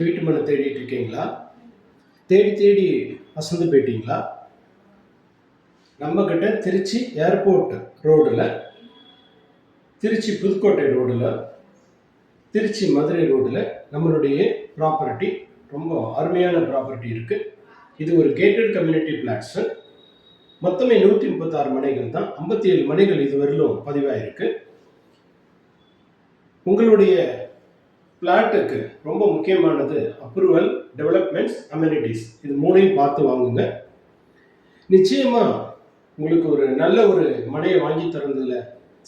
வீட்டு மனை தேடிட்டு இருக்கீங்களா? தேடி தேடி அசந்து போயிட்டீங்களா? நம்ம கிட்ட திருச்சி ஏர்போர்ட் ரோடில், திருச்சி புதுக்கோட்டை ரோடில், திருச்சி மதுரை ரோடில் நம்மளுடைய ப்ராப்பர்ட்டி ரொம்ப அருமையான ப்ராப்பர்ட்டி இருக்குது. இது ஒரு கேட்டட் கம்யூனிட்டி பிளாட்ஸு. மொத்தமே 136 மனைகள் தான். 57 மனைகள் இதுவரையிலும் பதிவாயிருக்கு. உங்களுடைய பிளாட்டுக்கு ரொம்ப முக்கியமானது அப்ரூவல், டெவலப்மெண்ட்ஸ், அமெனிட்டிஸ். இது மூணையும் பார்த்து வாங்குங்க. நிச்சயமாக உங்களுக்கு ஒரு நல்ல ஒரு மனையை வாங்கி தரதுல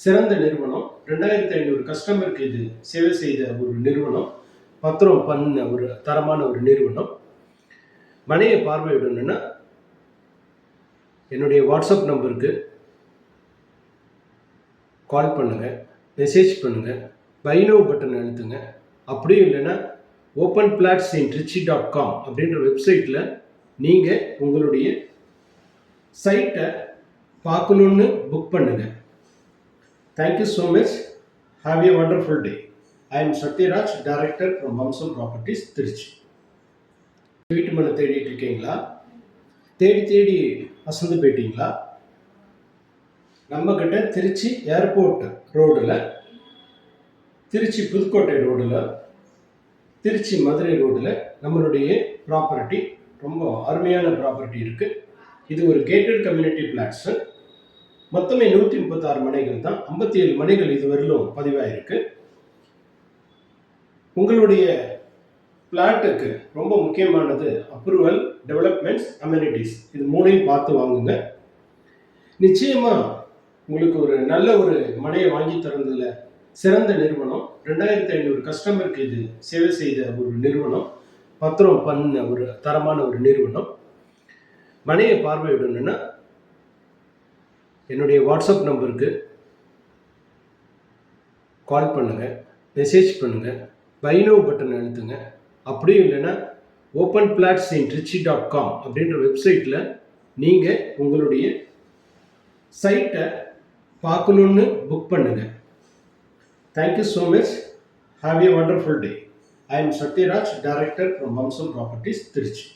சிறந்த நிறுவனம். 2500 கஸ்டமருக்கு இது சேவை செய்த ஒரு நிறுவனம். பத்திரம் பண்ண ஒரு தரமான ஒரு நிறுவனம். மனையை பார்வையிடணும்னா என்னுடைய வாட்ஸ்அப் நம்பருக்கு கால் பண்ணுங்கள், மெசேஜ் பண்ணுங்கள், பை நவ் பட்டன் அழுத்துங்க. அப்படியும் இல்லைன்னா openplatsintrichy.com அப்படின்ற வெப்சைட்டில் நீங்கள் உங்களுடைய சைட்டை பார்க்கணுன்னு புக் பண்ணுங்கள். Thank you so much. Have a wonderful day. I am Sathyaraj, director from வம்சம் ப்ராப்பர்ட்டிஸ், திருச்சி. வீட்டு மனை தேடிட்டு இருக்கீங்களா? தேடி தேடி அசந்து போயிட்டீங்களா? நம்மக்கிட்ட திருச்சி ஏர்போர்ட் ரோடில், திருச்சி புதுக்கோட்டை ரோடில், திருச்சி மதுரை ரோடில் நம்மளுடைய ப்ராப்பர்ட்டி ரொம்ப அருமையான ப்ராப்பர்ட்டி இருக்குது. இது ஒரு கேட்டட் கம்யூனிட்டி பிளாட்ஸு. மொத்தமே 136 மனைகள் தான். 57 மனைகள் இதுவரையிலும் பதிவாயிருக்கு. உங்களுடைய பிளாட்டுக்கு ரொம்ப முக்கியமானது அப்ரூவல், டெவலப்மெண்ட்ஸ், அமெனிட்டிஸ். இது மூணையும் பார்த்து வாங்குங்க. நிச்சயமாக உங்களுக்கு ஒரு நல்ல ஒரு மனையை வாங்கி தரதுல சிறந்த நிறுவனம். 2500 கஸ்டமருக்கு இது சேவை செய்த ஒரு நிறுவனம். பத்திரம் பண்ண ஒரு தரமான ஒரு நிறுவனம். மனையை பார்வையிடணும்னா என்னுடைய வாட்ஸ்அப் நம்பருக்கு கால் பண்ணுங்கள், மெசேஜ் பண்ணுங்கள், பை நவ் பட்டன் அழுத்துங்க. அப்படியும் இல்லைன்னா openplatsintrichy.com அப்படின்ற வெப்சைட்டில் நீங்கள் உங்களுடைய சைட்டை பார்க்கணுன்னு புக் பண்ணுங்கள். Thank you so much. Have a wonderful day. I am Sathyaraj, director from வம்சம் ப்ராப்பர்ட்டிஸ், திருச்சி.